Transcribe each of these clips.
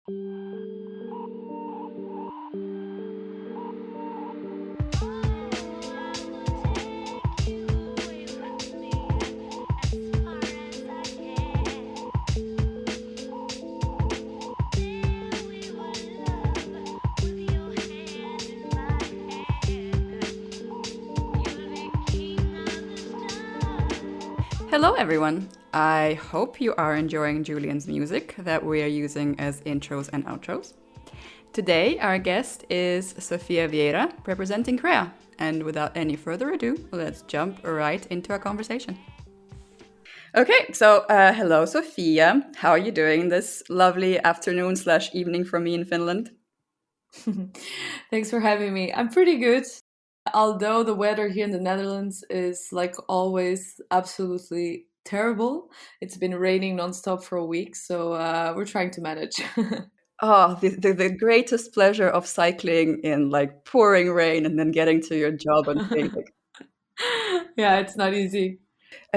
Hello, everyone. I hope you are enjoying Julian's music that we are using as intros and outros. Today, our guest is Sofia Vieira, representing Krea. And without any further ado, let's jump right into our conversation. Okay, so hello, Sofia. How are you doing this lovely afternoon/evening for me in Finland? Thanks for having me. I'm pretty good. Although the weather here in the Netherlands is like always absolutely terrible. It's been raining nonstop for a week, so we're trying to manage. Oh, the greatest pleasure of cycling in like pouring rain and then getting to your job and being like, Yeah, it's not easy.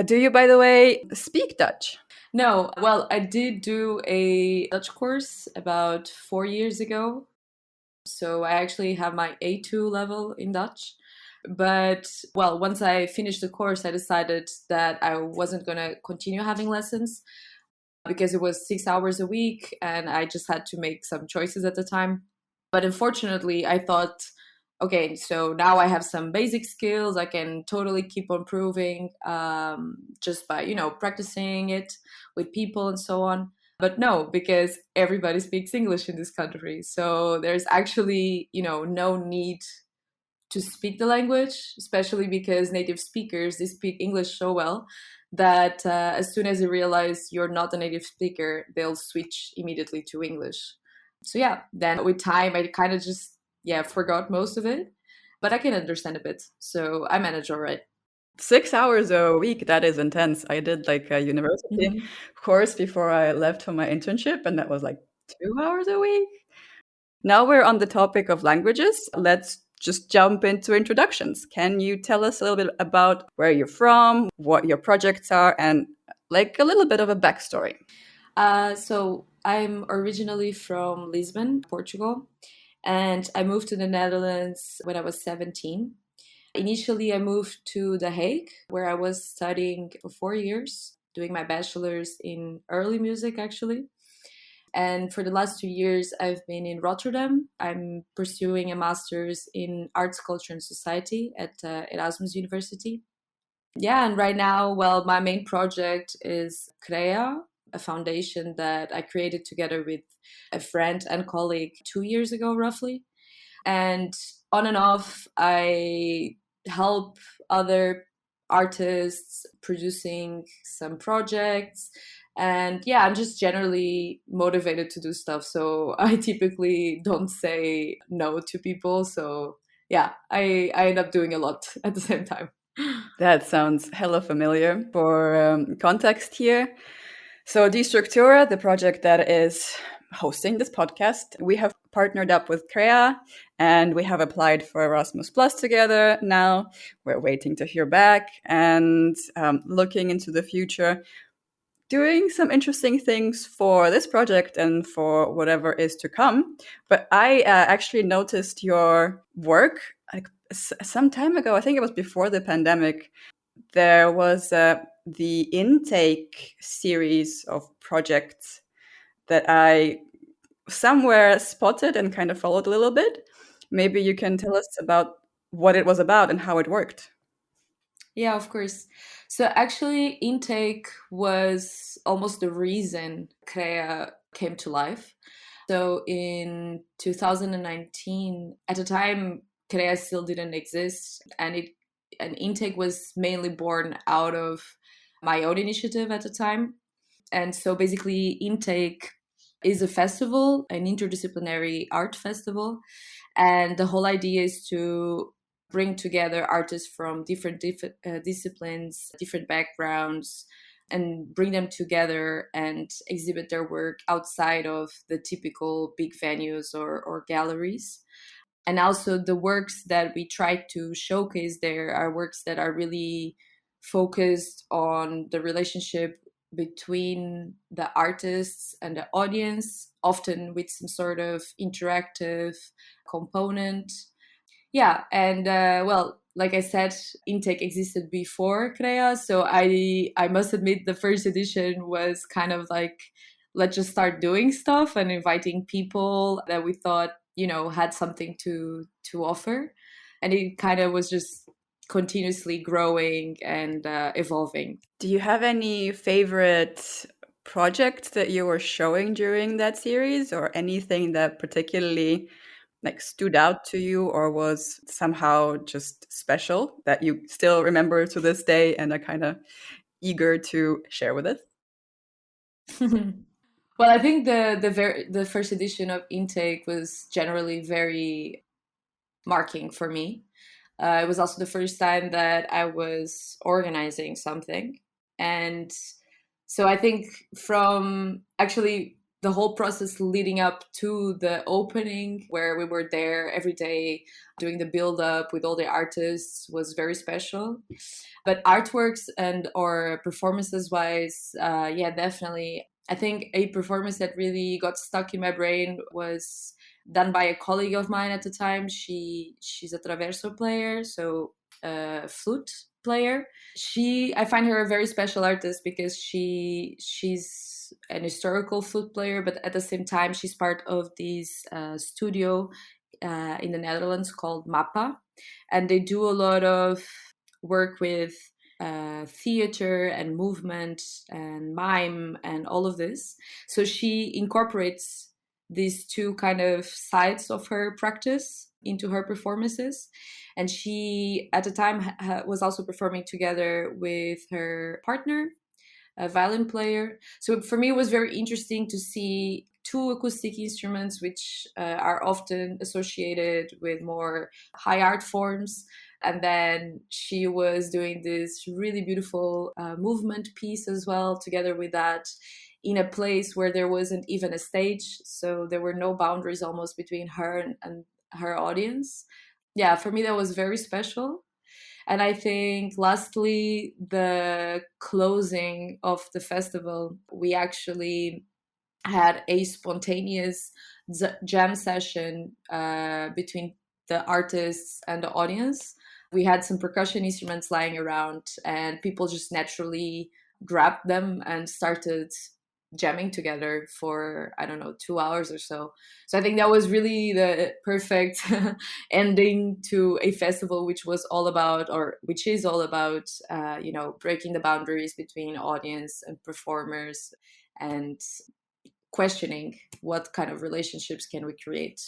do you, by the way, speak Dutch? No, well, I did do a Dutch course about 4 years ago. So I actually have my A2 level in Dutch. But, well, once I finished the course, I decided that I wasn't going to continue having lessons because it was 6 hours a week and I just had to make some choices at the time. But unfortunately, I thought, okay, so now I have some basic skills. I can totally keep on improving just by, practicing it with people and so on. But no, because everybody speaks English in this country. So there's actually, no need to speak the language, especially because native speakers, they speak English so well that as soon as they realize you're not a native speaker, they'll switch immediately to English. So yeah, then with time, I kind of just, forgot most of it, but I can understand a bit. So I manage all right. 6 hours a week, that is intense. I did like a university Mhm. course before I left for my internship, and that was like 2 hours a week. Now we're on the topic of languages. Let's just jump into introductions. Can you tell us a little bit about where you're from, what your projects are, and like a little bit of a backstory? So I'm originally from Lisbon, Portugal, and I moved to the Netherlands when I was 17. Initially, I moved to The Hague, where I was studying for 4 years, doing my bachelor's in early music, actually. And for the last 2 years, I've been in Rotterdam. I'm pursuing a master's in arts, culture, and society at Erasmus University. Yeah, and right now, well, my main project is Krea, a foundation that I created together with a friend and colleague 2 years ago, roughly. And on and off, I help other artists producing some projects. And yeah, I'm just generally motivated to do stuff. So I typically don't say no to people. So yeah, I end up doing a lot at the same time. That sounds hella familiar. For context here, so Structura, the project that is hosting this podcast, we have partnered up with Krea and we have applied for Erasmus Plus together now. We're waiting to hear back and looking into the future, doing some interesting things for this project and for whatever is to come. But I actually noticed your work like some time ago. I think it was before the pandemic. There was the intake series of projects that I somewhere spotted and kind of followed a little bit. Maybe you can tell us about what it was about and how it worked. Yeah, of course. So actually, intake was almost the reason Krea came to life. So in 2019, at the time, Krea still didn't exist, and intake was mainly born out of my own initiative at the time. And so basically, intake is a festival, an interdisciplinary art festival, and the whole idea is to bring together artists from different disciplines, different backgrounds, and bring them together and exhibit their work outside of the typical big venues or galleries. And also, the works that we try to showcase there are works that are really focused on the relationship between the artists and the audience, often with some sort of interactive component. Yeah, and well, like I said, Intake existed before Krea, so I must admit the first edition was kind of like, let's just start doing stuff and inviting people that we thought, had something to offer, and it kind of was just continuously growing and evolving. Do you have any favorite projects that you were showing during that series, or anything that particularly like stood out to you or was somehow just special that you still remember to this day and are kind of eager to share with us? Well, I think the first edition of Intake was generally very marking for me. It was also the first time that I was organizing something. And so I think from actually the whole process leading up to the opening, where we were there every day doing the build up with all the artists, was very special. But artworks and or performances wise, yeah, definitely. I think a performance that really got stuck in my brain was done by a colleague of mine at the time. She's a traverso player, so a flute player. I find her a very special artist because she's an historical flute player, but at the same time she's part of this studio in the Netherlands called Mappa, and they do a lot of work with theater and movement and mime and all of this. So she incorporates these two kind of sides of her practice into her performances. And she, at the time, was also performing together with her partner, a violin player. So for me, it was very interesting to see two acoustic instruments, which are often associated with more high art forms. And then she was doing this really beautiful movement piece as well, together with that, in a place where there wasn't even a stage. So there were no boundaries almost between her and her audience. Yeah, for me, that was very special. And I think lastly, the closing of the festival, we actually had a spontaneous jam session between the artists and the audience. We had some percussion instruments lying around, and people just naturally grabbed them and started jamming together for, I don't know, 2 hours or so. So I think that was really the perfect ending to a festival which was all about, or which is all about, breaking the boundaries between audience and performers, and questioning what kind of relationships can we create.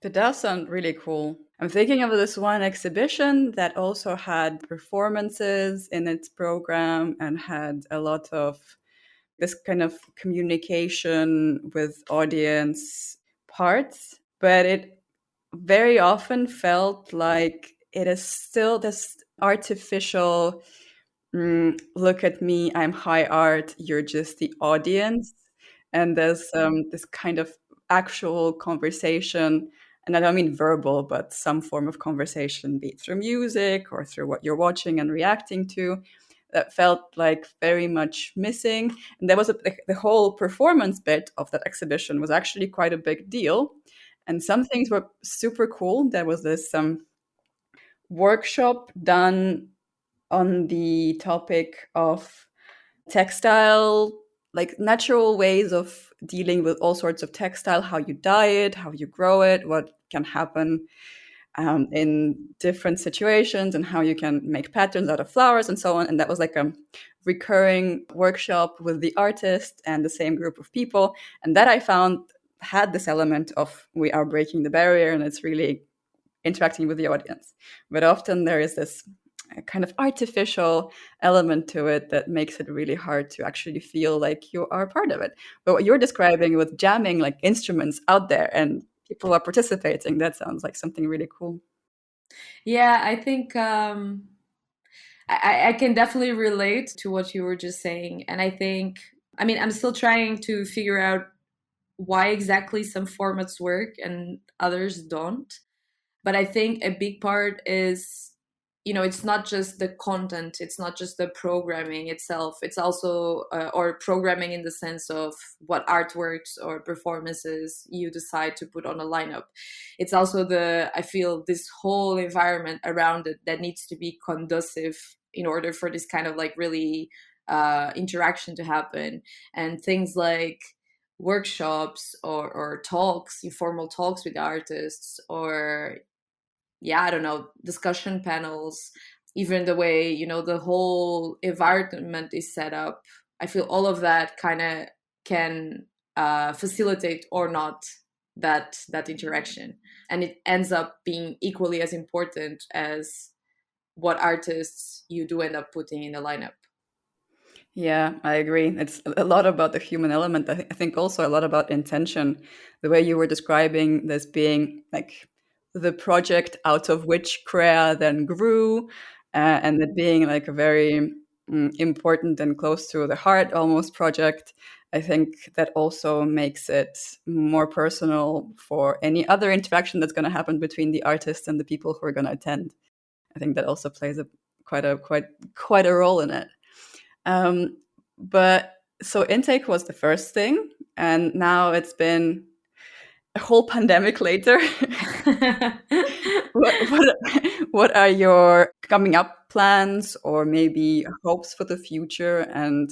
That does sound really cool. I'm thinking of this one exhibition that also had performances in its program and had a lot of this kind of communication with audience parts, but it very often felt like it is still this artificial, look at me, I'm high art, you're just the audience. And there's this kind of actual conversation. And I don't mean verbal, but some form of conversation, be it through music or through what you're watching and reacting to, that felt like very much missing. And there was the whole performance bit of that exhibition was actually quite a big deal. And some things were super cool. There was this workshop done on the topic of textile, like natural ways of dealing with all sorts of textile, how you dye it, how you grow it, what can happen in different situations, and how you can make patterns out of flowers and so on. And that was like a recurring workshop with the artist and the same group of people. And that I found had this element of we are breaking the barrier and it's really interacting with the audience. But often there is this kind of artificial element to it that makes it really hard to actually feel like you are part of it. But what you're describing with jamming like instruments out there and people are participating, that sounds like something really cool. Yeah, I think I can definitely relate to what you were just saying. And I think, I mean, I'm still trying to figure out why exactly some formats work and others don't. But I think a big part is it's not just the content, it's not just the programming itself, it's also or programming in the sense of what artworks or performances you decide to put on a lineup. It's also I feel this whole environment around it that needs to be conducive in order for this kind of like really interaction to happen. And things like workshops or talks, informal talks with artists, or I don't know, discussion panels, even the way, the whole environment is set up. I feel all of that kind of can facilitate or not that interaction. And it ends up being equally as important as what artists you do end up putting in the lineup. Yeah, I agree. It's a lot about the human element. I think also a lot about intention. The way you were describing this being like the project out of which Krea then grew, and it being like a very important and close to the heart almost project. I think that also makes it more personal for any other interaction that's going to happen between the artist and the people who are going to attend. I think that also plays quite a role in it. Um, but so intake was the first thing, and now it's been a whole pandemic later. what what are your coming up plans, or maybe hopes for the future, and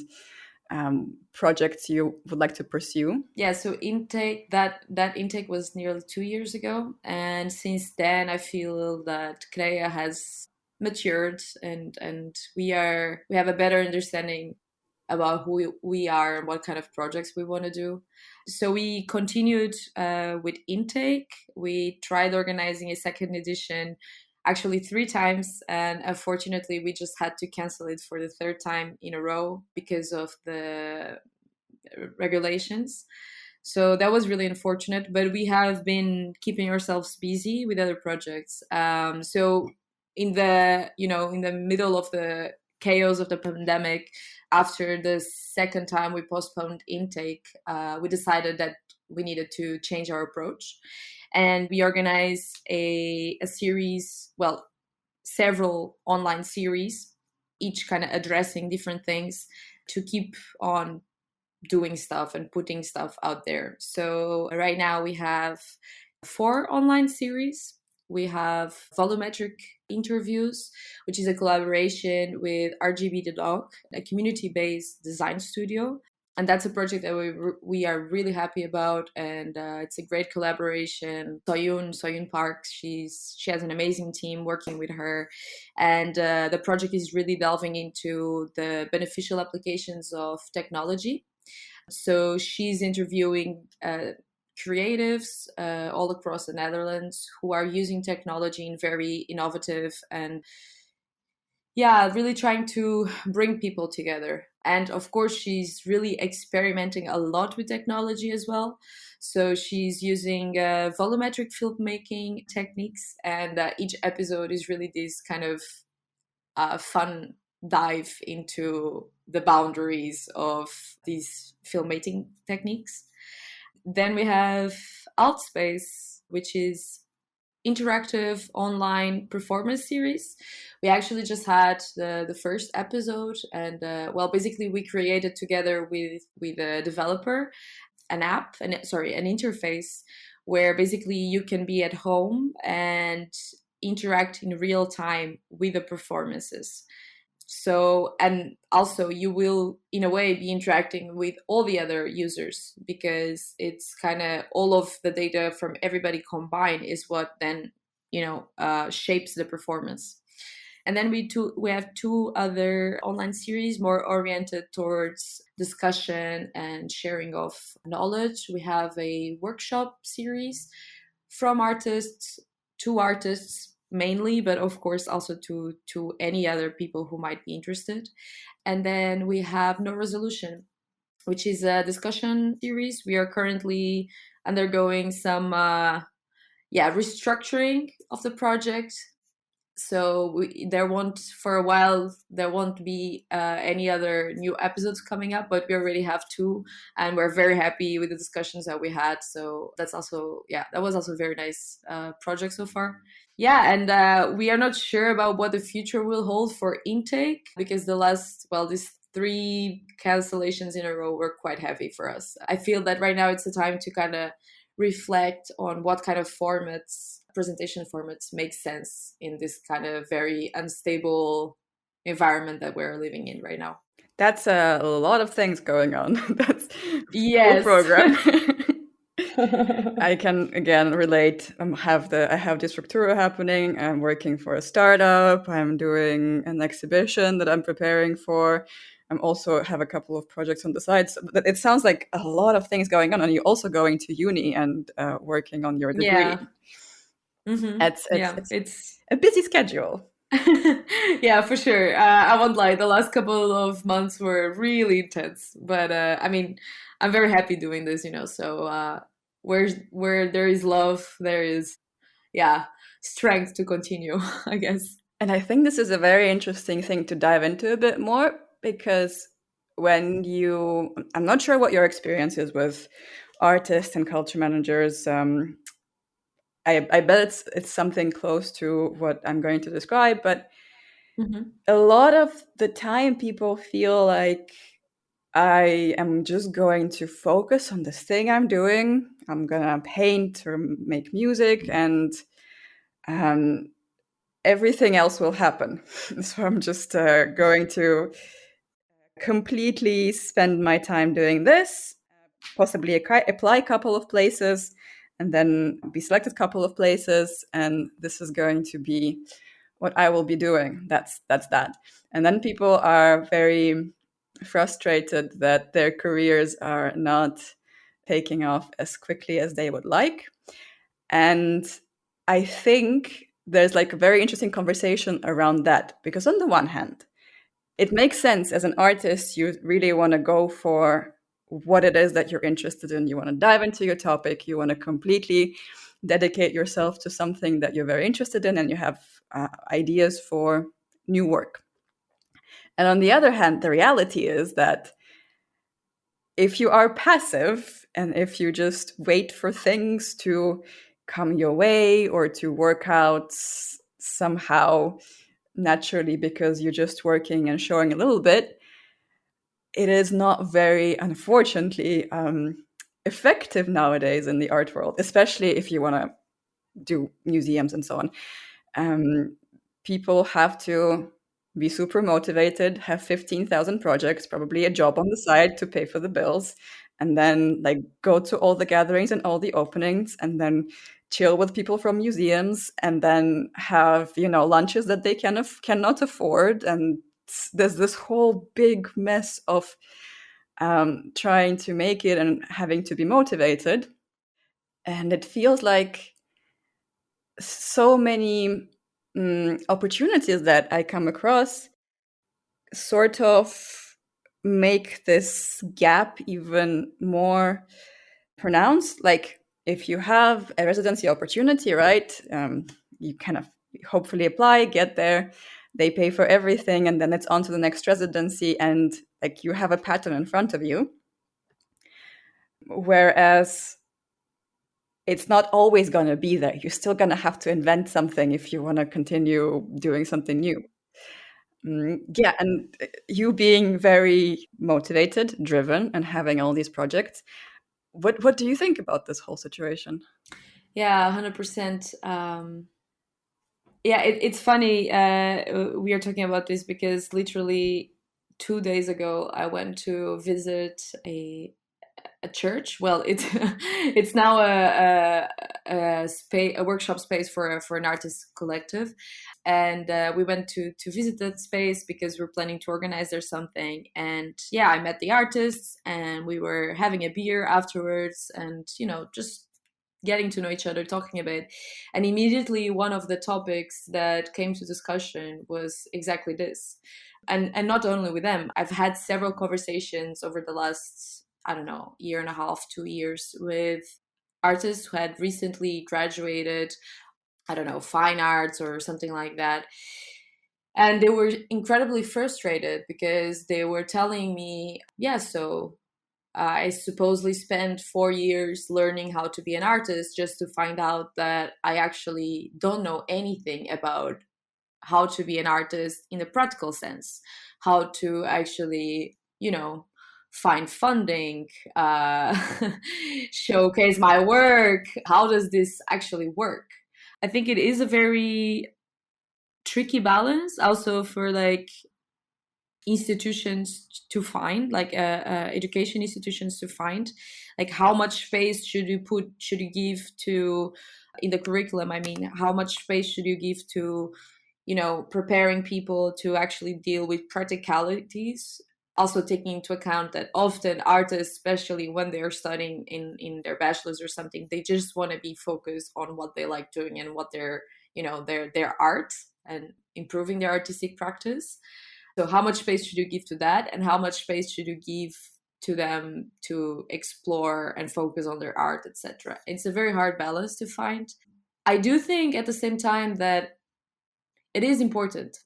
projects you would like to pursue? Yeah, so that intake was nearly 2 years ago, and since then I feel that Krea has matured, and we have a better understanding about who we are and what kind of projects we want to do. So we continued with intake. We tried organizing a second edition actually 3 times, and unfortunately we just had to cancel it for the third time in a row because of the regulations. So that was really unfortunate, but we have been keeping ourselves busy with other projects. So in the middle of the chaos of the pandemic, after the second time we postponed intake, we decided that we needed to change our approach, and we organized a series, well, several online series, each kind of addressing different things to keep on doing stuff and putting stuff out there. So right now we have 4 online series. We have volumetric interviews, which is a collaboration with RGB the Dog, a community-based design studio. And that's a project that we are really happy about, and it's a great collaboration. Soyun Park, she has an amazing team working with her, and the project is really delving into the beneficial applications of technology. So she's interviewing creatives all across the Netherlands who are using technology in very innovative and really trying to bring people together. And of course, she's really experimenting a lot with technology as well. So she's using volumetric filmmaking techniques, and each episode is really this kind of fun dive into the boundaries of these filmmaking techniques. Then we have Altspace, which is interactive online performance series. We actually just had the first episode, and basically we created together with a developer an interface where basically you can be at home and interact in real time with the performances. So, and also you will in a way be interacting with all the other users, because it's kind of all of the data from everybody combined is what then shapes the performance. And then we have 2 other online series more oriented towards discussion and sharing of knowledge. We have a workshop series from artists to artists mainly, but of course also to any other people who might be interested. And then we have No Resolution, which is a discussion series. We are currently undergoing some restructuring of the project. So there won't, for a while, there won't be any other new episodes coming up, but we already have two, and we're very happy with the discussions that we had. So that's also, yeah, that was also a very nice project so far. Yeah, and we are not sure about what the future will hold for intake, because these three cancellations in a row were quite heavy for us. I feel that right now it's the time to kind of reflect on what kind of presentation formats make sense in this kind of very unstable environment that we're living in right now. That's a lot of things going on. That's full Yes. program. I can again relate. I have the Structura happening. I'm working for a startup. I'm doing an exhibition that I'm preparing for. I'm also have a couple of projects on the side. So it sounds like a lot of things going on, and you're also going to uni and working on your degree. Yeah. Mm-hmm. Yeah, It's it's a busy schedule. yeah, for sure. I won't lie. The last couple of months were really intense, but I mean, I'm very happy doing this. So where there is love, there is, yeah, strength to continue, I guess. And I think this is a very interesting thing to dive into a bit more because I'm not sure what your experience is with artists and culture managers. I bet it's something close to what I'm going to describe, but Mm-hmm. a lot of the time people feel like I am just going to focus on this thing I'm doing. I'm gonna paint or make music, and um, everything else will happen. So I'm just going to completely spend my time doing this, possibly apply a couple of places, and then be selected a couple of places, and this is going to be what I will be doing. That's that. And then people are very frustrated that their careers are not taking off as quickly as they would like. And I think there's like a very interesting conversation around that because on the one hand, it makes sense as an artist, you really want to go for what it is that you're interested in. You want to dive into your topic, you want to completely dedicate yourself to something that you're very interested in, and you have ideas for new work. And on the other hand, the reality is that if you are passive and if you just wait for things to come your way or to work out somehow naturally because you're just working and showing a little bit, it is not very, unfortunately, effective nowadays in the art world, especially if you want to do museums and so on. People have to be super motivated, have 15,000 projects, probably a job on the side to pay for the bills, and then like go to all the gatherings and all the openings, and then chill with people from museums, and then have lunches that they cannot afford, and there's this whole big mess of trying to make it and having to be motivated, and it feels like so many opportunities that I come across sort of make this gap even more pronounced. Like if you have a residency opportunity, right, you kind of hopefully apply, get there, they pay for everything, and then it's on to the next residency, and like you have a pattern in front of you. Whereas it's not always going to be there. You're still going to have to invent something if you want to continue doing something new. Yeah, and you being very motivated, driven, and having all these projects, what do you think about this whole situation? Yeah, 100%. Yeah, it's funny. We are talking about this because literally 2 days ago, I went to visit a church. Well, it's now a workshop space for an artist collective, and we went to visit that space because we're planning to organize there something. And yeah, I met the artists, and we were having a beer afterwards, and just getting to know each other, talking a bit. And immediately one of the topics that came to discussion was exactly this. And not only with them, I've had several conversations over the last, I don't know, year and a half, 2 years with artists who had recently graduated, I don't know, fine arts or something like that. And they were incredibly frustrated because they were telling me, yeah, so I supposedly spent 4 years learning how to be an artist just to find out that I actually don't know anything about how to be an artist in a practical sense, how to actually, find funding, showcase my work. How does this actually work? I think it is a very tricky balance also for like institutions to find, like education institutions to find, like how much space should you give to in the curriculum. I mean, how much space should you give to preparing people to actually deal with practicalities, also taking into account that often artists, especially when they're studying in their bachelor's or something, they just want to be focused on what they like doing and what their art and improving their artistic practice. So how much space should you give to that, and how much space should you give to them to explore and focus on their art, etc.? It's a very hard balance to find. I do think at the same time that it is important,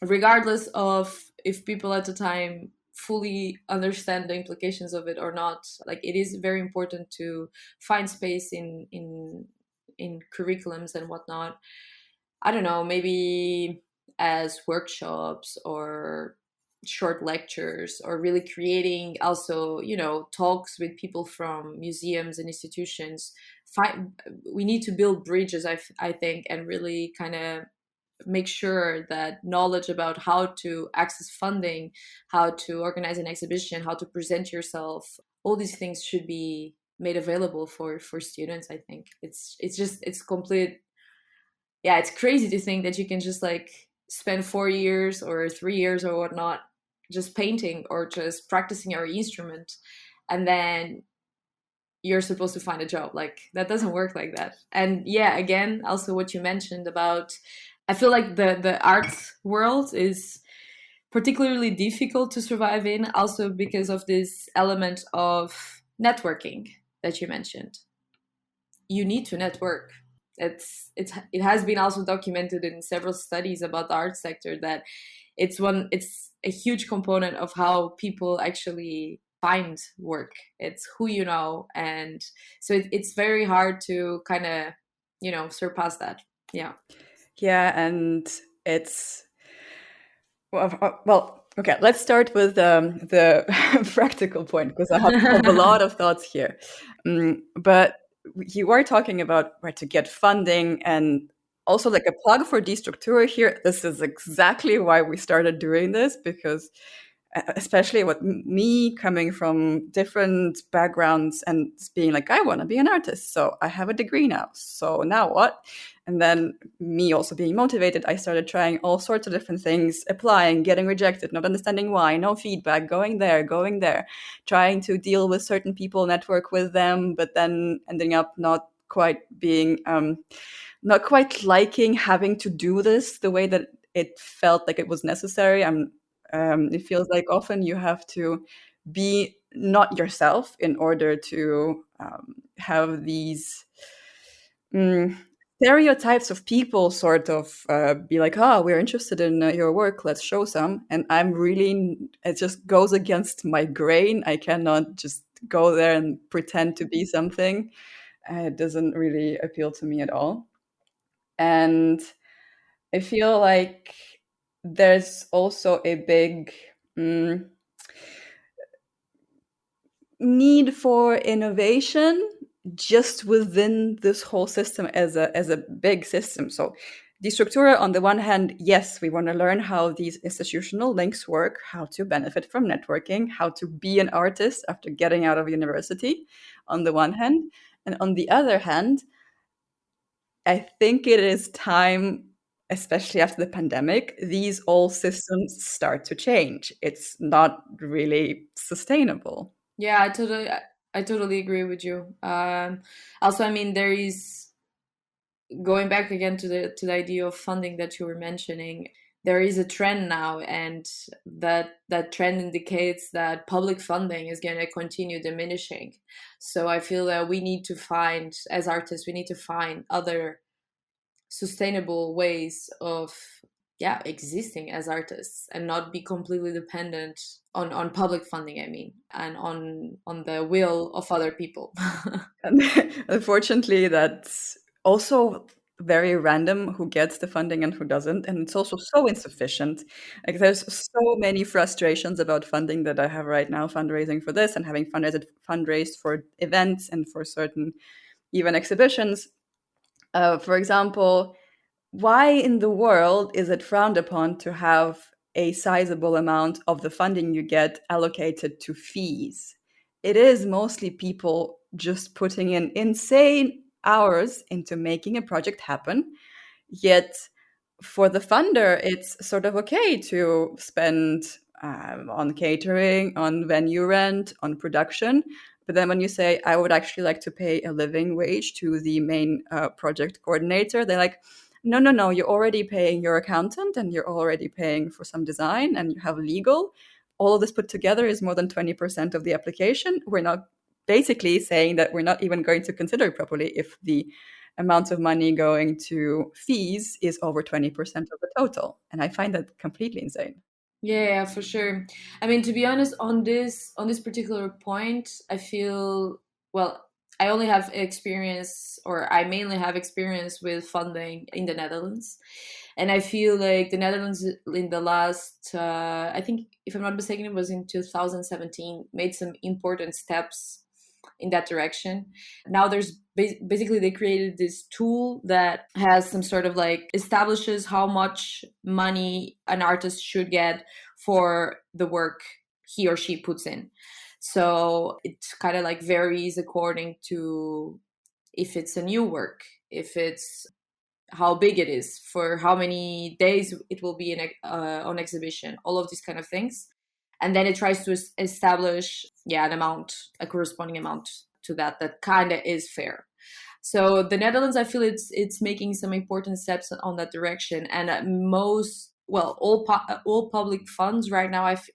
regardless of if people at the time fully understand the implications of it or not. Like, it is very important to find space in curriculums and whatnot. I don't know, maybe as workshops or short lectures, or really creating also, talks with people from museums and institutions. We need to build bridges, I think, and really kind of make sure that knowledge about how to access funding, how to organize an exhibition, how to present yourself, all these things should be made available for students. I think it's complete. Yeah, it's crazy to think that you can just like spend 4 years or 3 years or whatnot just painting or just practicing your instrument, and then you're supposed to find a job. Like, that doesn't work like that. And yeah, again, also what you mentioned about, I feel like the art world is particularly difficult to survive in, also because of this element of networking that you mentioned. You need to network. It has been also documented in several studies about the art sector that it's a huge component of how people actually find work. It's who you know, and so it's very hard to kind of surpass that. Yeah. Yeah, and it's well, okay, let's start with the practical point, because I have a lot of thoughts here. But you were talking about where to get funding, and also like a plug for Structura here. This is exactly why we started doing this, because especially with me coming from different backgrounds and being like, I want to be an artist, so I have a degree now, so now what? And then me also being motivated, I started trying all sorts of different things, applying, getting rejected, not understanding why, no feedback, going there, trying to deal with certain people, network with them, but then ending up not quite being not quite liking having to do this the way that it felt like it was necessary. It feels like often you have to be not yourself in order to have these mm, stereotypes of people sort of be like, oh, we're interested in your work, let's show some. And it just goes against my grain. I cannot just go there and pretend to be something. It doesn't really appeal to me at all. And I feel like there's also a big mm, need for innovation just within this whole system as a big system. So the Structura, on the one hand, yes, we want to learn how these institutional links work, how to benefit from networking, how to be an artist after getting out of university, on the one hand. And on the other hand, I think it is time, especially after the pandemic, these old systems start to change. It's not really sustainable. Yeah, I totally agree with you. Also, I mean, there is, going back again to the idea of funding that you were mentioning. There is a trend now, and that trend indicates that public funding is going to continue diminishing. So I feel that we need to find, as artists, we need to find other sustainable ways of existing as artists and not be completely dependent on public funding, I mean, and on the will of other people. And unfortunately, that's also very random who gets the funding and who doesn't. And it's also so insufficient. Like there's so many frustrations about funding that I have right now, fundraising for this and having fundraised for events and for certain even exhibitions. For example, why in the world is it frowned upon to have a sizable amount of the funding you get allocated to fees? It is mostly people just putting in insane hours into making a project happen. Yet for the funder, it's sort of okay to spend on catering, on venue rent, on production. But then when you say, I would actually like to pay a living wage to the main project coordinator, they're like, no, no, no, you're already paying your accountant and you're already paying for some design and you have legal. All of this put together is more than 20% of the application. We're not basically saying that we're not even going to consider it properly if the amount of money going to fees is over 20% of the total. And I find that completely insane. Yeah, for sure. I mean, to be honest, on this particular point, I feel, well, I only have experience, or I mainly have experience with funding in the Netherlands, and I feel like the Netherlands in the last, I think, if I'm not mistaken, it was in 2017, made some important steps in that direction. Now there's basically they created this tool that has some sort of like establishes how much money an artist should get for the work he or she puts in. So it kind of like varies according to if it's a new work, if it's how big it is, for how many days it will be on exhibition, all of these kind of things. And then it tries to establish, an amount, a corresponding amount to that kind of is fair. So the Netherlands, I feel it's making some important steps on that direction, and all public funds right now, if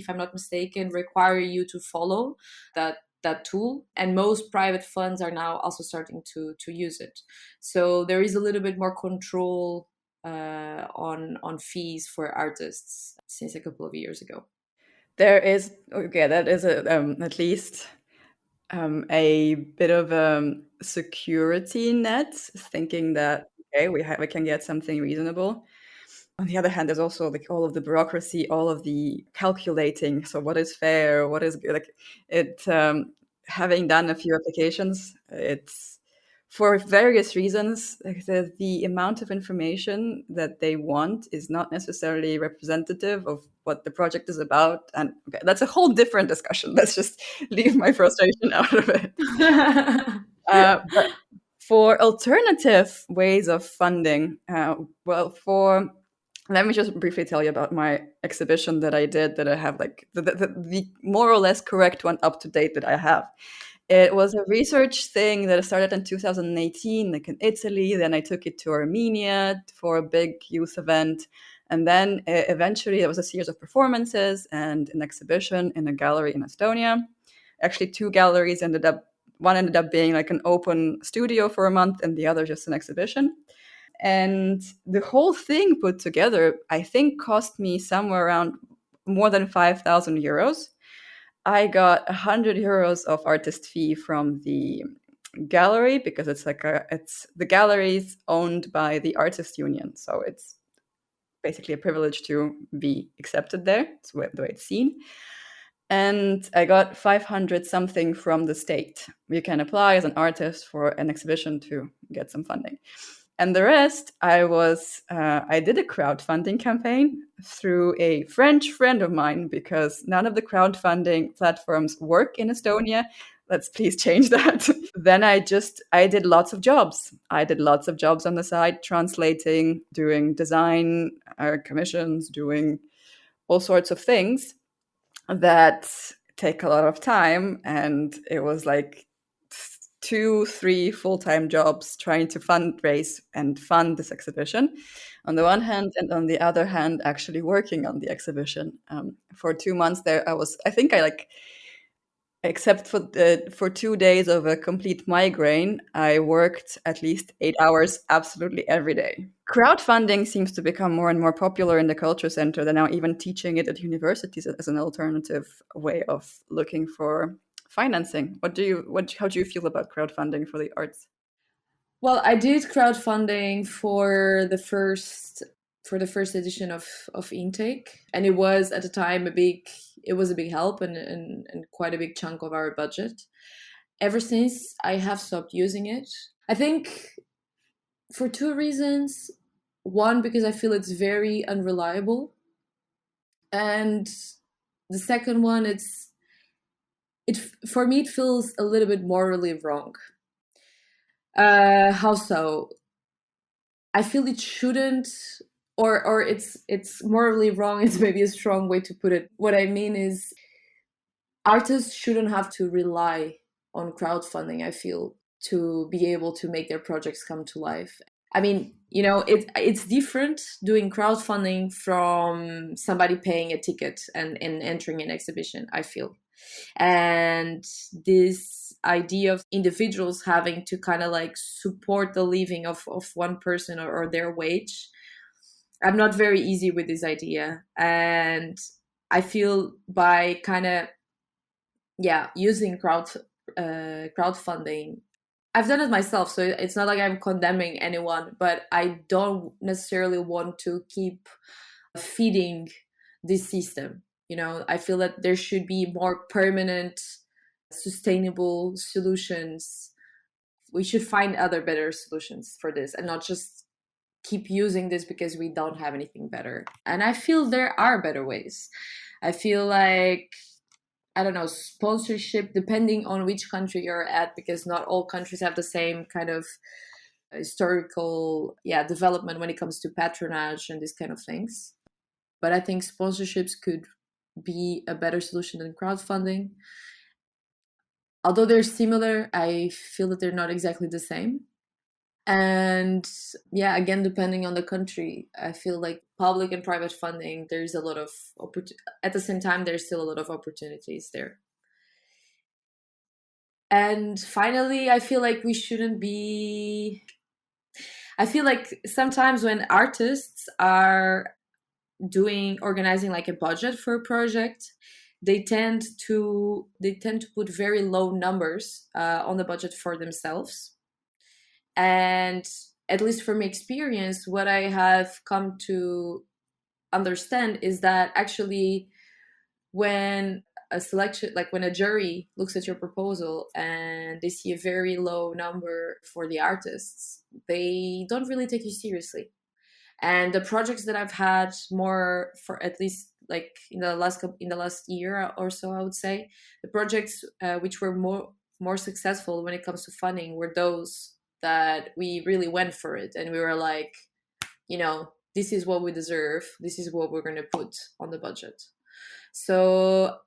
I'm not mistaken, require you to follow that tool, and most private funds are now also starting to use it. So there is a little bit more control on fees for artists since a couple of years ago. There is, okay, that is at least a bit of a security net, thinking that, okay, we can get something reasonable. On the other hand, there's also like all of the bureaucracy, all of the calculating. So what is fair? What is good? Like it, having done a few applications, it's for various reasons, like the amount of information that they want is not necessarily representative of what the project is about. And okay, that's a whole different discussion. Let's just leave my frustration out of it. But for alternative ways of funding, let me just briefly tell you about my exhibition that I did, that I have like the more or less correct one up to date that I have. It was a research thing that started in 2018, like in Italy. Then I took it to Armenia for a big youth event. And then eventually there was a series of performances and an exhibition in a gallery in Estonia. Actually, two galleries one ended up being like an open studio for a month and the other just an exhibition. And the whole thing put together, I think, cost me somewhere around more than 5,000 euros. I got 100 euros of artist fee from the gallery because it's the gallery's owned by the artist union. So it's basically a privilege to be accepted there. It's the way it's seen. And I got 500 something from the state. You can apply as an artist for an exhibition to get some funding. And the rest, I did a crowdfunding campaign through a French friend of mine because none of the crowdfunding platforms work in Estonia. Let's please change that. Then I did lots of jobs. I did lots of jobs on the side, translating, doing design commissions, doing all sorts of things that take a lot of time. And it was like 2, 3 full-time jobs trying to fundraise and fund this exhibition on the one hand, and on the other hand actually working on the exhibition. For 2 months there, I think I Except for 2 days of a complete migraine, I worked at least 8 hours absolutely every day. Crowdfunding seems to become more and more popular in the culture center. They're now even teaching it at universities as an alternative way of looking for financing. How do you feel about crowdfunding for the arts? Well, I did crowdfunding for the first edition of Intake, and it was at the time a big help and quite a big chunk of our budget. Ever since, I have stopped using it. I think for two reasons. One, because I feel it's very unreliable, and the second one, it for me it feels a little bit morally wrong. How so? I feel it shouldn't, or it's morally wrong. It's maybe a strong way to put it. What I mean is, artists shouldn't have to rely on crowdfunding. I feel, to be able to make their projects come to life. I mean, it's different doing crowdfunding from somebody paying a ticket and entering an exhibition, I feel. And this idea of individuals having to kind of like support the living of one person, or their wage, I'm not very easy with this idea. And I feel by kind of, yeah, using crowdfunding, I've done it myself, so it's not like I'm condemning anyone, but I don't necessarily want to keep feeding this system. I feel that there should be more permanent, sustainable solutions. We should find other better solutions for this, and not just keep using this because we don't have anything better. And I feel there are better ways. I feel like, I don't know, sponsorship, depending on which country you're at, because not all countries have the same kind of historical, development when it comes to patronage and these kind of things. But I think sponsorships could be a better solution than crowdfunding. Although they're similar, I feel that they're not exactly the same. And yeah, again, depending on the country, I feel like public and private funding, there's a lot of at the same time, there's still a lot of opportunities there. And finally, I feel like sometimes when artists are organizing like a budget for a project, they tend to put very low numbers on the budget for themselves. And at least from experience, what I have come to understand is that actually, when when a jury looks at your proposal and they see a very low number for the artists, they don't really take you seriously. And the projects that I've had, more for at least like in the last year or so, I would say, the projects which were more successful when it comes to funding were those that we really went for it, and we were like, this is what we deserve, this is what we're going to put on the budget. So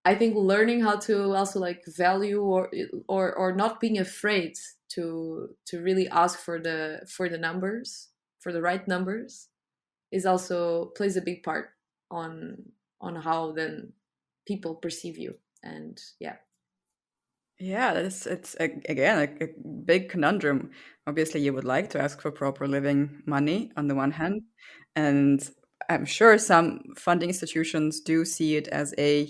I think learning how to also like value, or not being afraid to really ask for the numbers, for the right numbers, is also plays a big part on how then people perceive you. And yeah. Yeah, again a big conundrum. Obviously, you would like to ask for proper living money on the one hand, and I'm sure some funding institutions do see it as a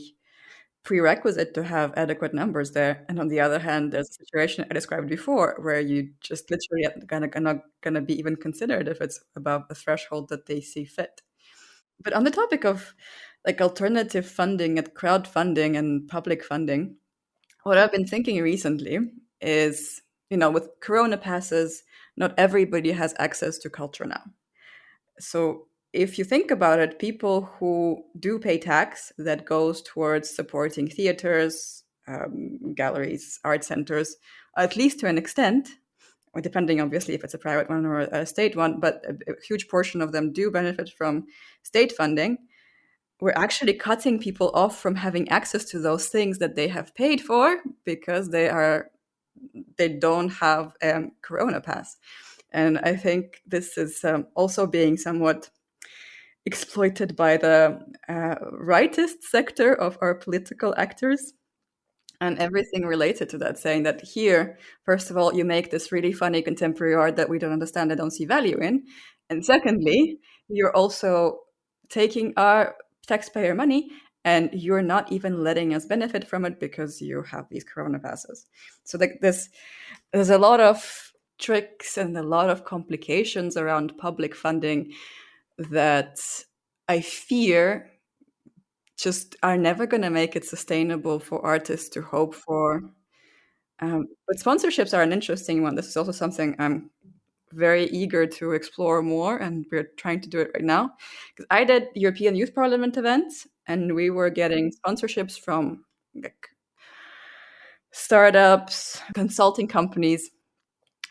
prerequisite to have adequate numbers there. And on the other hand, there's a situation I described before where you just literally not gonna be even considered if it's above a threshold that they see fit. But on the topic of like alternative funding and crowdfunding and public funding, what I've been thinking recently is, with Corona passes, not everybody has access to culture now. So if you think about it, people who do pay tax that goes towards supporting theaters, galleries, art centers, at least to an extent, or depending obviously if it's a private one or a state one, but a huge portion of them do benefit from state funding. We're actually cutting people off from having access to those things that they have paid for because they don't have Corona pass. And I think this is also being somewhat exploited by the rightist sector of our political actors, and everything related to that, saying that here, first of all, you make this really funny contemporary art that we don't understand and don't see value in. And secondly, you're also taking our taxpayer money and you're not even letting us benefit from it because you have these corona passes. So like this, there's a lot of tricks and a lot of complications around public funding that I fear just are never going to make it sustainable for artists to hope for. But sponsorships are an interesting one. This is also something I'm very eager to explore more, and we're trying to do it right now. Because I did European Youth Parliament events, and we were getting sponsorships from like startups, consulting companies,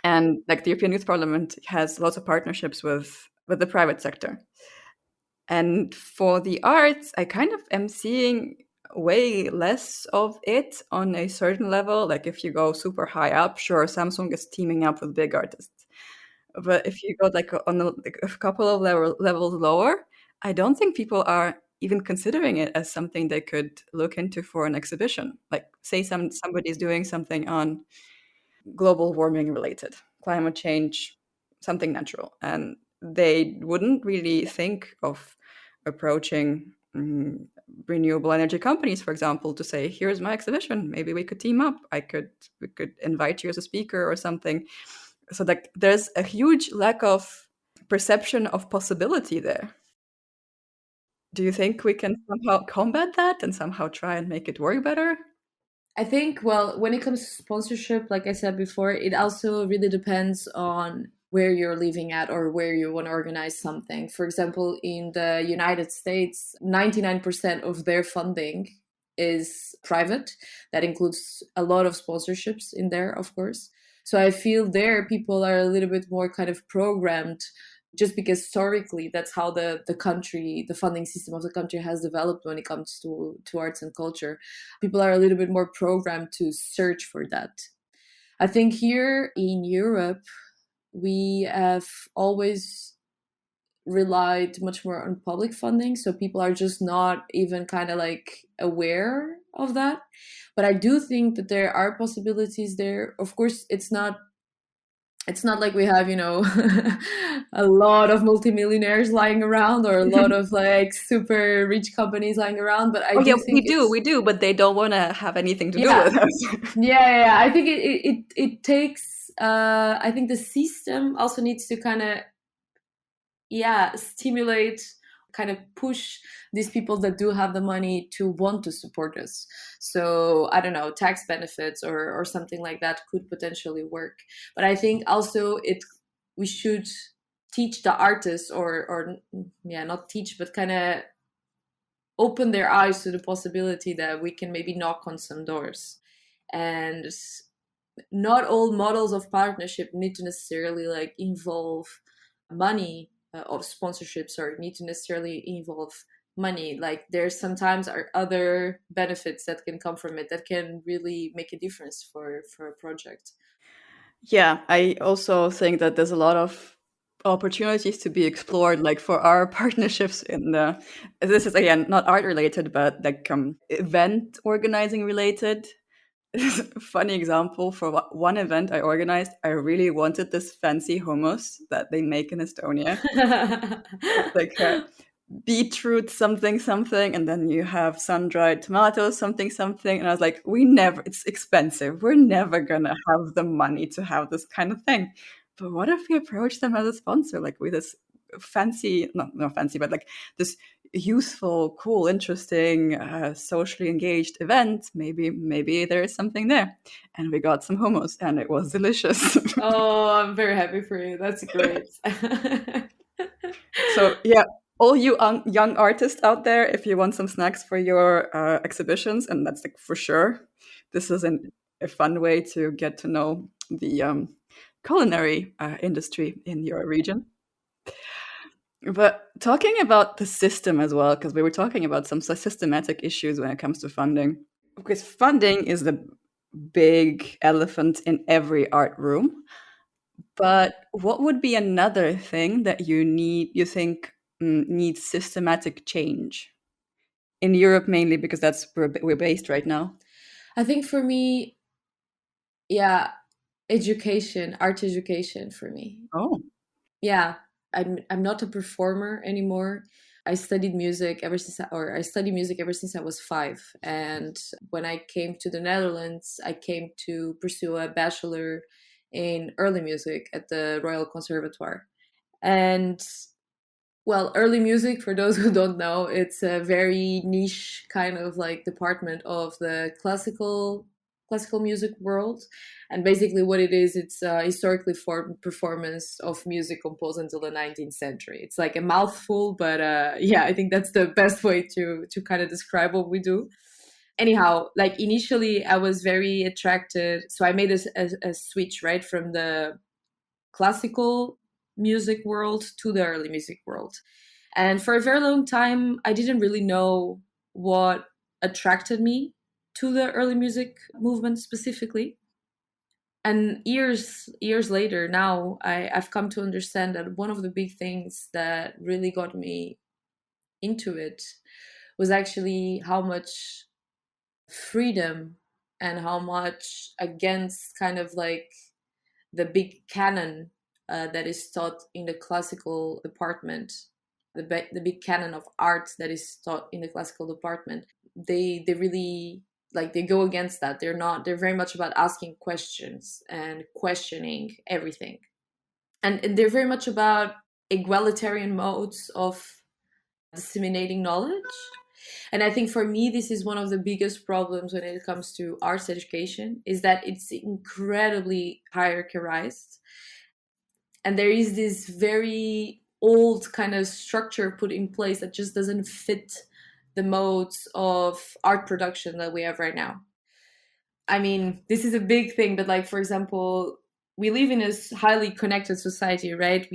and like the European Youth Parliament has lots of partnerships with the private sector. And for the arts, I kind of am seeing way less of it on a certain level. Like if you go super high up, sure, Samsung is teaming up with big artists. But if you go like on like a couple of levels lower, I don't think people are even considering it as something they could look into for an exhibition. Like say somebody's doing something on global warming related, climate change, something natural. And they wouldn't really think of approaching renewable energy companies, for example, to say, here's my exhibition. Maybe we could team up. We could invite you as a speaker or something. So like there's a huge lack of perception of possibility there. Do you think we can somehow combat that and somehow try and make it work better? I think, well, when it comes to sponsorship, like I said before, it also really depends on where you're living at or where you want to organize something. For example, in the United States, 99% of their funding is private. That includes a lot of sponsorships in there, of course. So I feel there people are a little bit more kind of programmed just because historically that's how the country, the funding system of the country has developed when it comes to arts and culture. People are a little bit more programmed to search for that. I think here in Europe, we have always relied much more on public funding. So people are just not even kind of like aware of that. But I do think that there are possibilities there. Of course, it's not like we have, a lot of multimillionaires lying around or a lot of like super rich companies lying around, but I Oh yeah, do think we do, but they don't want to have anything to do yeah, with us. yeah. I think it takes, I think the system also needs to kind of, stimulate, kind of push these people that do have the money to want to support us. So I don't know, tax benefits or something like that could potentially work. But I think also we should teach the artists or not teach, but kind of open their eyes to the possibility that we can maybe knock on some doors. And not all models of partnership need to necessarily like involve money, or sponsorships, or need to necessarily involve money. Like there's sometimes are other benefits that can come from it that can really make a difference for a project. Yeah, I also think that there's a lot of opportunities to be explored, like for our partnerships in the. This is again not art related, but like event organizing related. Funny example for one event I organized. I really wanted this fancy hummus that they make in Estonia. It's like beetroot something something, and then you have sun-dried tomatoes something something, and I was like, it's expensive, we're never gonna have the money to have this kind of thing. But what if we approach them as a sponsor, like with this fancy, not fancy, but like this youthful, cool, interesting, socially engaged event? Maybe there is something there. And we got some hummus and it was delicious. Oh, I'm very happy for you. That's great. So yeah, all you young artists out there, if you want some snacks for your exhibitions, and that's like for sure, this is a fun way to get to know the culinary industry in your region. But talking about the system as well, because we were talking about some systematic issues when it comes to funding. Because funding is the big elephant in every art room. But what would be another thing that you think needs systematic change in Europe, mainly because that's where we're based right now? I think for me, yeah, education, art education for me. Oh, Yeah, I'm not a performer anymore. I studied music ever since I studied music ever since I was 5. And when I came to the Netherlands, I came to pursue a bachelor in early music at the Royal Conservatoire. And well, early music, for those who don't know, it's a very niche kind of like department of the classical music world. And basically what it is, it's a historically formed performance of music composed until the 19th century. It's like a mouthful, but yeah, I think that's the best way to kind of describe what we do. Anyhow, like initially I was very attracted, so I made a switch, right, from the classical music world to the early music world. And for a very long time, I didn't really know what attracted me to the early music movement specifically. And years later, now I've come to understand that one of the big things that really got me into it was actually how much freedom and how much against kind of like the big canon that is taught in the classical department, the big canon of art that is taught in the classical department. They really like they go against that. They're very much about asking questions and questioning everything, and they're very much about egalitarian modes of disseminating knowledge. And I think for me, this is one of the biggest problems when it comes to arts education, is that it's incredibly hierarchized. And there is this very old kind of structure put in place that just doesn't fit the modes of art production that we have right now. I mean, this is a big thing, but like, for example, we live in a highly connected society, right?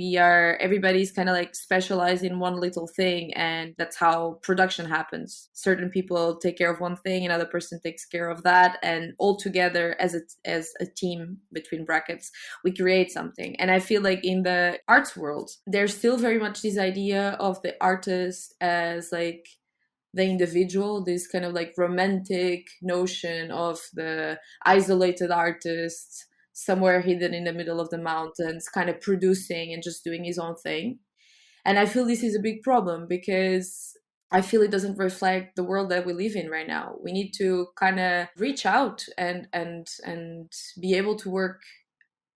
Everybody's kind of like specialized in one little thing, and that's how production happens. Certain people take care of one thing, another person takes care of that, and all together as a team, between brackets, we create something. And I feel like in the arts world, there's still very much this idea of the artist as like the individual, this kind of like romantic notion of the isolated artist somewhere hidden in the middle of the mountains, kind of producing and just doing his own thing. And I feel this is a big problem because I feel it doesn't reflect the world that we live in right now. We need to kind of reach out and be able to work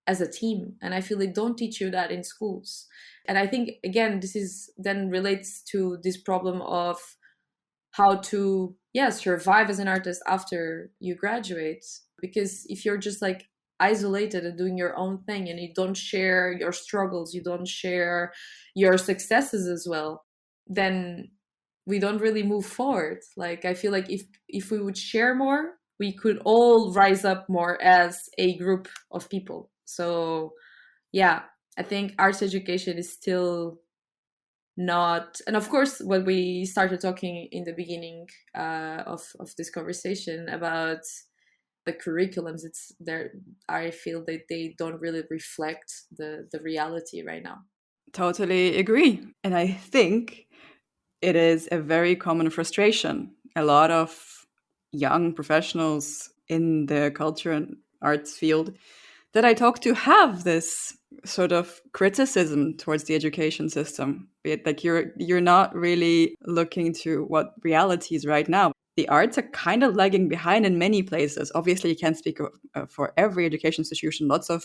as a team. And I feel they don't teach you that in schools. And I think again, this is then relates to this problem of how to, yeah, survive as an artist after you graduate. Because if you're just like isolated and doing your own thing and you don't share your struggles, you don't share your successes as well, then we don't really move forward. Like I feel like if we would share more, we could all rise up more as a group of people. So yeah, I think arts education is still not, and of course when we started talking in the beginning of this conversation about the curriculums, it's there, I feel that they don't really reflect the reality right now. totally agree. And I think it is a very common frustration. A lot of young professionals in the culture and arts field that I talk to have this sort of criticism towards the education system. Be it like you're not really looking to what reality is right now. The arts are kind of lagging behind in many places. Obviously, you can't speak for every education institution. Lots of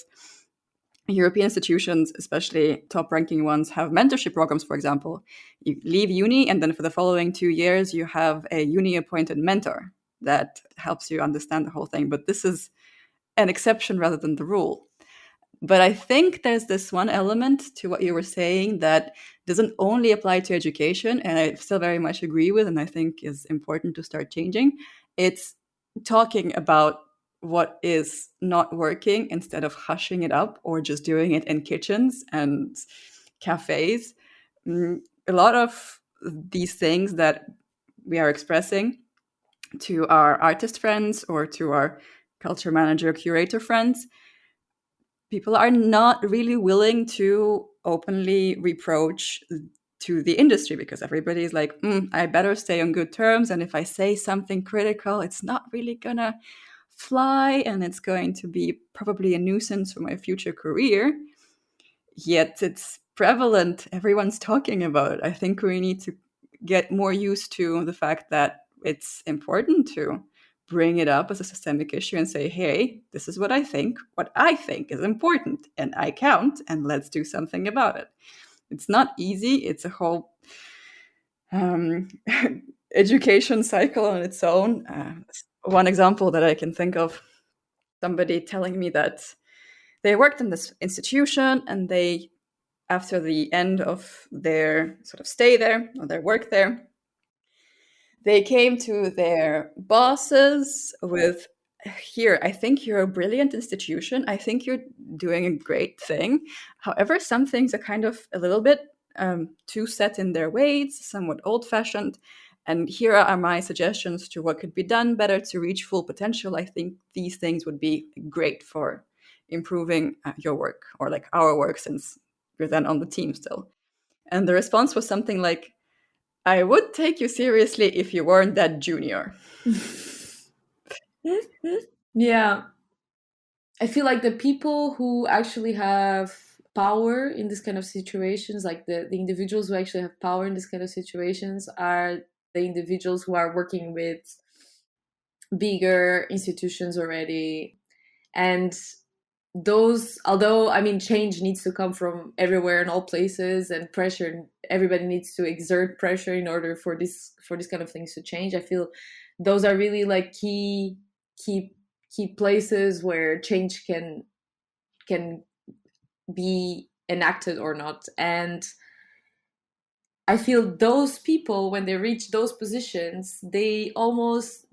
European institutions, especially top ranking ones, have mentorship programs, for example. You leave uni, and then for the following 2 years, you have a uni appointed mentor that helps you understand the whole thing. But this is an exception rather than the rule. But I think there's this one element to what you were saying that doesn't only apply to education, and I still very much agree with, and I think is important to start changing. It's talking about what is not working instead of hushing it up or just doing it in kitchens and cafes. A lot of these things that we are expressing to our artist friends or to our culture manager, curator friends, people are not really willing to openly reproach to the industry because everybody is like, I better stay on good terms. And if I say something critical, it's not really gonna fly and it's going to be probably a nuisance for my future career, yet it's prevalent. Everyone's talking about it. I think we need to get more used to the fact that it's important to bring it up as a systemic issue and say, hey, this is what I think. What I think is important and I count, and let's do something about it. It's not easy. It's a whole education cycle on its own. One example that I can think of, somebody telling me that they worked in this institution and they, after the end of their sort of stay there or their work there, they came to their bosses with, here, I think you're a brilliant institution. I think you're doing a great thing. However, some things are kind of a little bit too set in their ways, somewhat old fashioned. And here are my suggestions to what could be done better to reach full potential. I think these things would be great for improving your work, or like our work, since you're then on the team still. And the response was something like, I would take you seriously if you weren't that junior. Yeah. I feel like the people who actually have power in this kind of situations, like the individuals who actually have power in this kind of situations, are the individuals who are working with bigger institutions already. And those, although I mean change needs to come from everywhere and all places, and pressure, everybody needs to exert pressure in order for this kind of things to change. I feel those are really like key places where change can be enacted or not. And I feel those people, when they reach those positions, they almost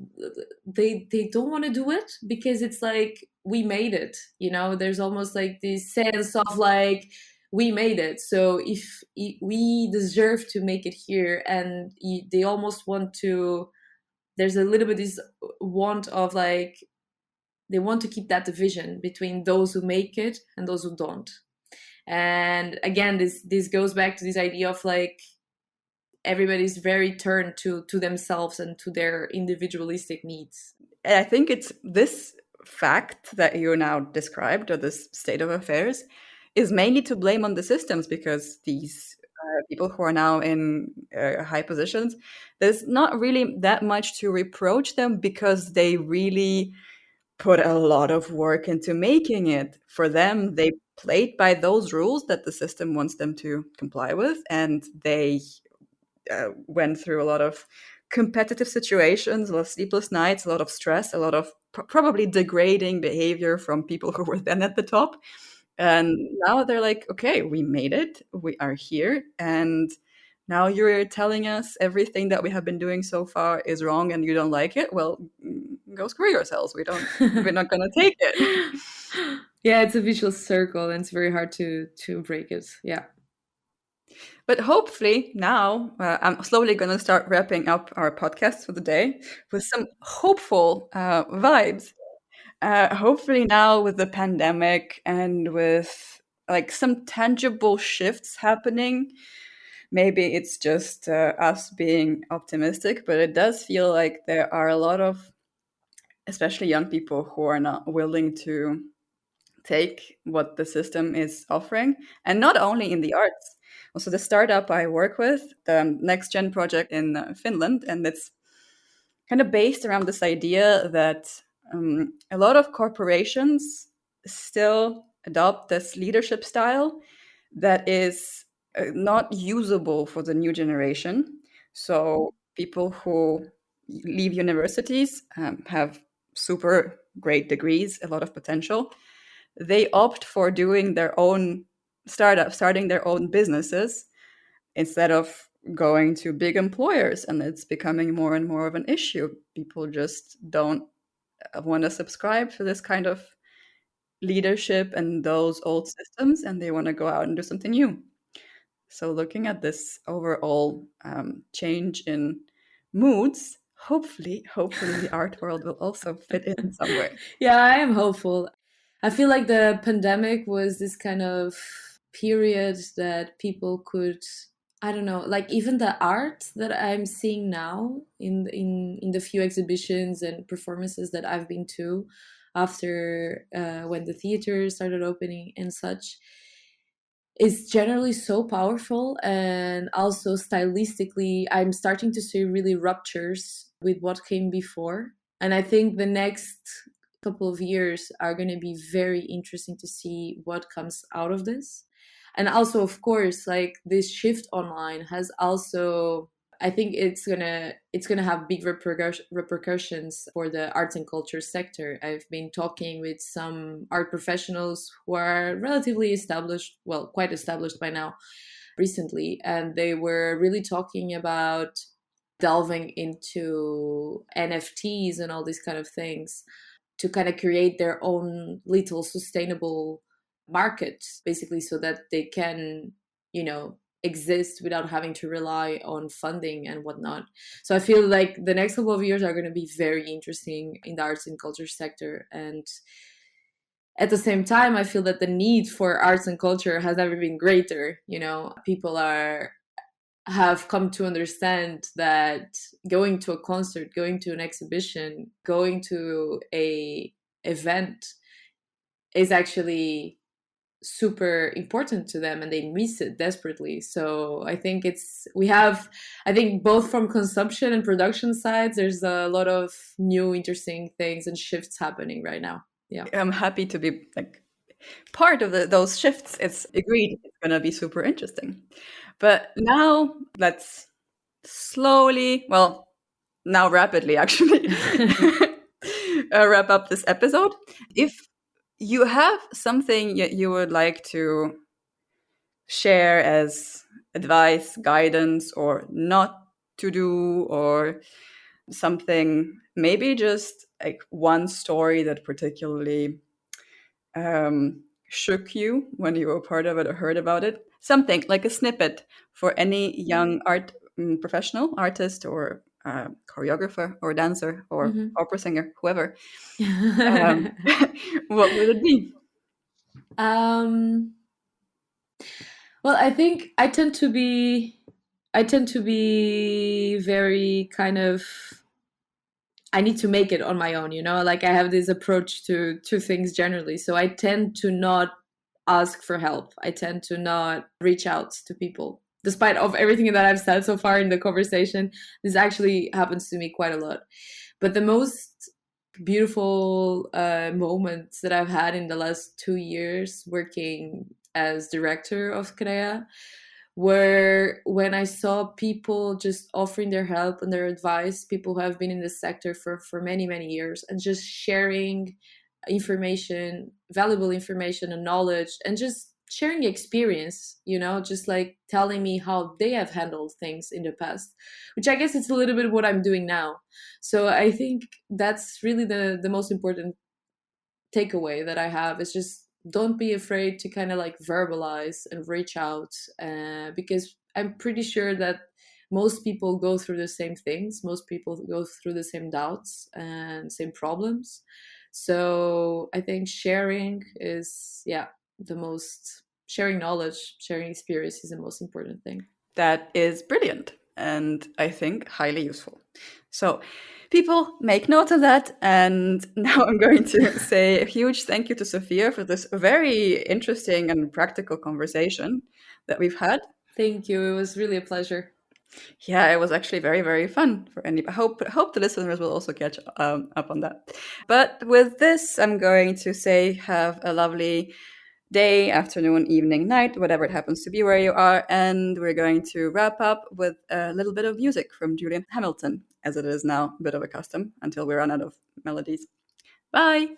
they don't want to do it, because it's like, we made it, you know. There's almost like this sense of like, we made it, so if we deserve to make it here. And they almost want to, there's a little bit this want of like, they want to keep that division between those who make it and those who don't. And again, this goes back to this idea of like, everybody's very turned to themselves and to their individualistic needs. And I think it's this fact that you now described, or this state of affairs, is mainly to blame on the systems, because these people who are now in high positions, there's not really that much to reproach them, because they really put a lot of work into making it. For them, they played by those rules that the system wants them to comply with, and they went through a lot of competitive situations, a lot of sleepless nights, a lot of stress, a lot of probably degrading behavior from people who were then at the top. And now they're like, okay, we made it, we are here, and now you're telling us everything that we have been doing so far is wrong and you don't like it. Well, go screw yourselves. We're not going to take it. Yeah, it's a vicious circle, and it's very hard to break it. Yeah. But hopefully now, I'm slowly going to start wrapping up our podcast for the day with some hopeful vibes. Hopefully now, with the pandemic and with like some tangible shifts happening, maybe it's just us being optimistic, but it does feel like there are a lot of, especially young people, who are not willing to take what the system is offering. And not only in the arts, also the startup I work with, the Next Gen project in Finland, and it's kind of based around this idea that a lot of corporations still adopt this leadership style that is not usable for the new generation. So people who leave universities have super great degrees, a lot of potential. They opt for doing their own startup, starting their own businesses, instead of going to big employers. And it's becoming more and more of an issue. People just don't want to subscribe to this kind of leadership and those old systems, and they want to go out and do something new. So looking at this overall change in moods, hopefully the art world will also fit in some way. Yeah, I am hopeful. I feel like the pandemic was this kind of period that people could I don't know, like even the art that I'm seeing now in the few exhibitions and performances that I've been to after when the theater started opening and such, is generally so powerful, and also stylistically I'm starting to see really ruptures with what came before. And I think the next couple of years are going to be very interesting to see what comes out of this. And also, of course, like this shift online has also, I think it's gonna have big repercussions for the arts and culture sector. I've been talking with some art professionals who are relatively established, well, quite established by now, recently, and they were really talking about delving into NFTs and all these kind of things to kind of create their own little sustainable market, basically, so that they can, you know, exist without having to rely on funding and whatnot. So I feel like the next couple of years are going to be very interesting in the arts and culture sector. And at the same time, I feel that the need for arts and culture has never been greater. You know, people are have come to understand that going to a concert, going to an exhibition, going to a event is actually super important to them, and they miss it desperately. So I think I think both from consumption and production sides, there's a lot of new interesting things and shifts happening right now. Yeah. I'm happy to be like part of those shifts. It's agreed. It's going to be super interesting. But now let's slowly, well, now rapidly actually, wrap up this episode. If you have something you would like to share as advice, guidance, or not to do, or something, maybe just like one story that particularly shook you when you were part of it or heard about it, something like a snippet for any young art professional, artist, or choreographer, or dancer, or Mm-hmm. opera singer, whoever. What would it be? um well, I think I tend to be very kind of, I need to make it on my own, you know? Like I have this approach to things generally. So I tend to not ask for help. I tend to not reach out to people. Despite of everything that I've said so far in the conversation, this actually happens to me quite a lot. But the most beautiful moments that I've had in the last 2 years working as director of Krea were when I saw people just offering their help and their advice, people who have been in this sector for many, many years, and just sharing information, valuable information and knowledge, and just sharing experience, you know, just like telling me how they have handled things in the past, which I guess it's a little bit what I'm doing now. So I think that's really the most important takeaway that I have, is just don't be afraid to kind of like verbalize and reach out, because I'm pretty sure that most people go through the same things. Most people go through the same doubts and same problems. So I think sharing is, yeah, the most, sharing knowledge, sharing experience is the most important thing. That is brilliant and I think highly useful. So, people, make note of that. And now I'm going to say a huge thank you to Sofia for this very interesting and practical conversation that we've had. Thank you. It was really a pleasure. Yeah, it was actually very, very fun for any. I hope the listeners will also catch up on that. But with this, I'm going to say have a lovely day, afternoon, evening, night, whatever it happens to be where you are. And we're going to wrap up with a little bit of music from Julian Hamilton, as it is now a bit of a custom until we run out of melodies. Bye.